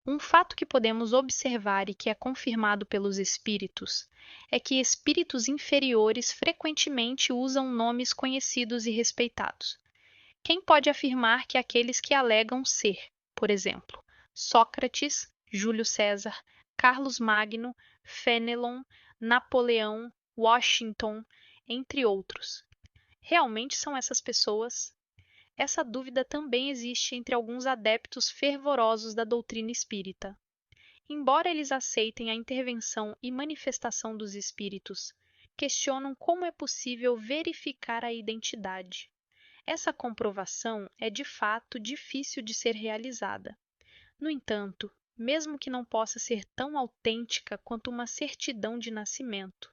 Um fato que podemos observar e que é confirmado pelos espíritos é que espíritos inferiores frequentemente usam nomes conhecidos e respeitados. Quem pode afirmar que aqueles que alegam ser, por exemplo, Sócrates, Júlio César, Carlos Magno, Fenelon, Napoleão, Washington, entre outros, realmente são essas pessoas? Essa dúvida também existe entre alguns adeptos fervorosos da doutrina espírita. Embora eles aceitem a intervenção e manifestação dos espíritos, questionam como é possível verificar a identidade. Essa comprovação é de fato difícil de ser realizada. No entanto, mesmo que não possa ser tão autêntica quanto uma certidão de nascimento,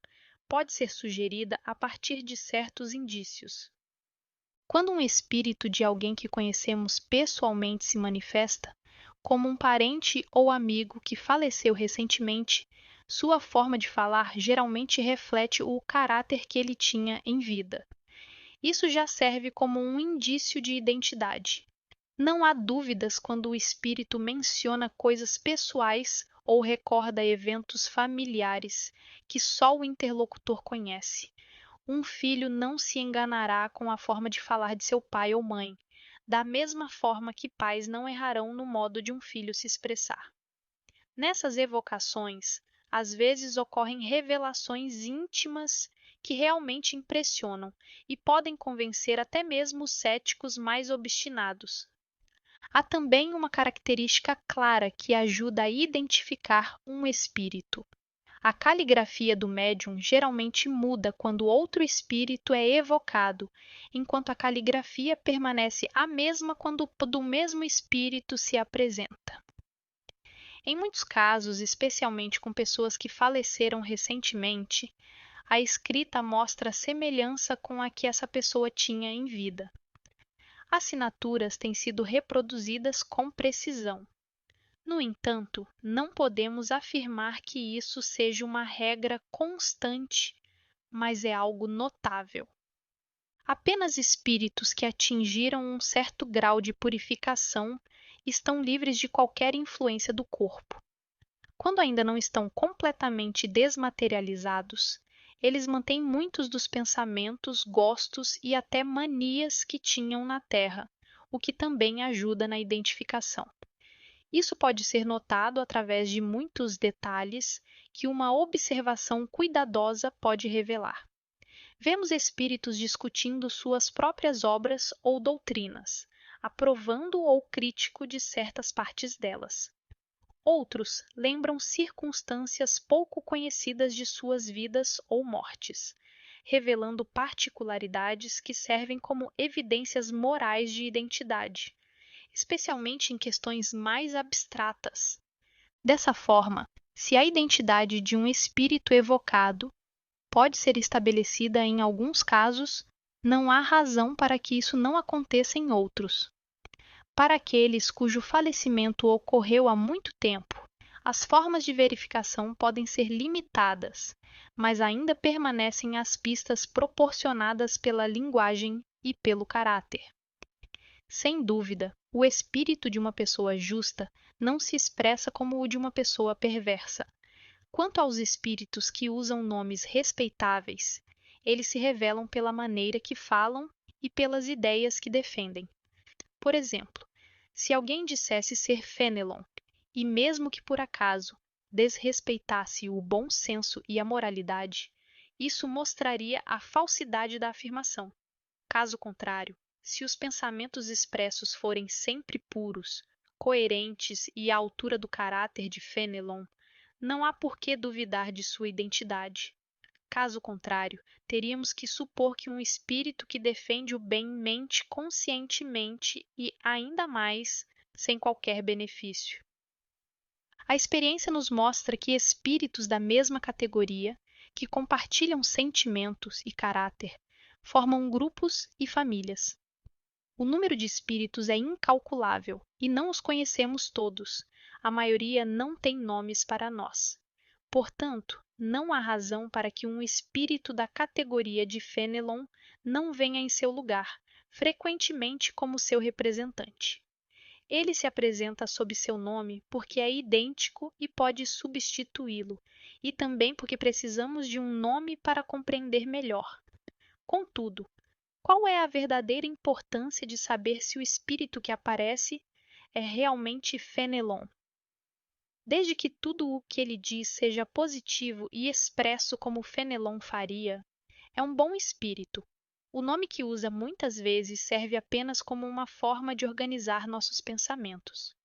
pode ser sugerida a partir de certos indícios. Quando um espírito de alguém que conhecemos pessoalmente se manifesta, como um parente ou amigo que faleceu recentemente, sua forma de falar geralmente reflete o caráter que ele tinha em vida. Isso já serve como um indício de identidade. Não há dúvidas quando o espírito menciona coisas pessoais ou recorda eventos familiares que só o interlocutor conhece. Um filho não se enganará com a forma de falar de seu pai ou mãe, da mesma forma que pais não errarão no modo de um filho se expressar. Nessas evocações, às vezes ocorrem revelações íntimas que realmente impressionam e podem convencer até mesmo os céticos mais obstinados. Há também uma característica clara que ajuda a identificar um espírito. A caligrafia do médium geralmente muda quando outro espírito é evocado, enquanto a caligrafia permanece a mesma quando do mesmo espírito se apresenta. Em muitos casos, especialmente com pessoas que faleceram recentemente, a escrita mostra semelhança com a que essa pessoa tinha em vida. Assinaturas têm sido reproduzidas com precisão. No entanto, não podemos afirmar que isso seja uma regra constante, mas é algo notável. Apenas espíritos que atingiram um certo grau de purificação estão livres de qualquer influência do corpo. Quando ainda não estão completamente desmaterializados, eles mantêm muitos dos pensamentos, gostos e até manias que tinham na Terra, o que também ajuda na identificação. Isso pode ser notado através de muitos detalhes que uma observação cuidadosa pode revelar. Vemos espíritos discutindo suas próprias obras ou doutrinas, aprovando ou crítico de certas partes delas. Outros lembram circunstâncias pouco conhecidas de suas vidas ou mortes, revelando particularidades que servem como evidências morais de identidade, especialmente em questões mais abstratas. Dessa forma, se a identidade de um espírito evocado pode ser estabelecida em alguns casos, não há razão para que isso não aconteça em outros. Para aqueles cujo falecimento ocorreu há muito tempo, as formas de verificação podem ser limitadas, mas ainda permanecem as pistas proporcionadas pela linguagem e pelo caráter. Sem dúvida, o espírito de uma pessoa justa não se expressa como o de uma pessoa perversa. Quanto aos espíritos que usam nomes respeitáveis, eles se revelam pela maneira que falam e pelas ideias que defendem. Por exemplo, se alguém dissesse ser Fenelon, e mesmo que por acaso desrespeitasse o bom senso e a moralidade, isso mostraria a falsidade da afirmação. Caso contrário, se os pensamentos expressos forem sempre puros, coerentes e à altura do caráter de Fenelon, não há por que duvidar de sua identidade. Caso contrário, teríamos que supor que um espírito que defende o bem mente conscientemente e, ainda mais, sem qualquer benefício. A experiência nos mostra que espíritos da mesma categoria, que compartilham sentimentos e caráter, formam grupos e famílias. O número de espíritos é incalculável e não os conhecemos todos. A maioria não tem nomes para nós. Portanto, não há razão para que um espírito da categoria de Fenelon não venha em seu lugar, frequentemente como seu representante. Ele se apresenta sob seu nome porque é idêntico e pode substituí-lo, e também porque precisamos de um nome para compreender melhor. Contudo, qual é a verdadeira importância de saber se o espírito que aparece é realmente Fenelon? Desde que tudo o que ele diz seja positivo e expresso como Fenelon faria, é um bom espírito. O nome que usa muitas vezes serve apenas como uma forma de organizar nossos pensamentos.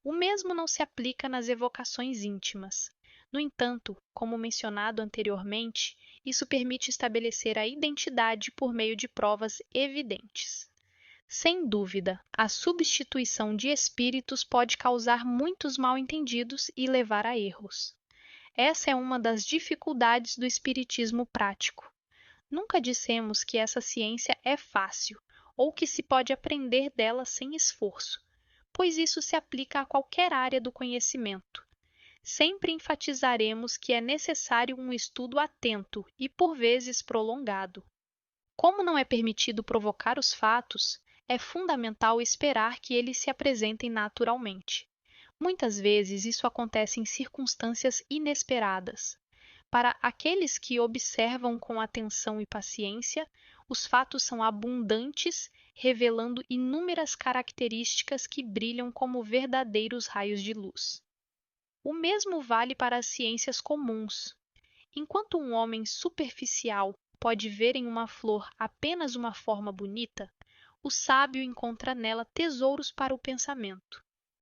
O mesmo não se aplica nas evocações íntimas. No entanto, como mencionado anteriormente, isso permite estabelecer a identidade por meio de provas evidentes. Sem dúvida, a substituição de espíritos pode causar muitos mal-entendidos e levar a erros. Essa é uma das dificuldades do espiritismo prático. Nunca dissemos que essa ciência é fácil ou que se pode aprender dela sem esforço, pois isso se aplica a qualquer área do conhecimento. Sempre enfatizaremos que é necessário um estudo atento e, por vezes, prolongado. Como não é permitido provocar os fatos, é fundamental esperar que eles se apresentem naturalmente. Muitas vezes isso acontece em circunstâncias inesperadas. Para aqueles que observam com atenção e paciência, os fatos são abundantes, revelando inúmeras características que brilham como verdadeiros raios de luz. O mesmo vale para as ciências comuns. Enquanto um homem superficial pode ver em uma flor apenas uma forma bonita, o sábio encontra nela tesouros para o pensamento.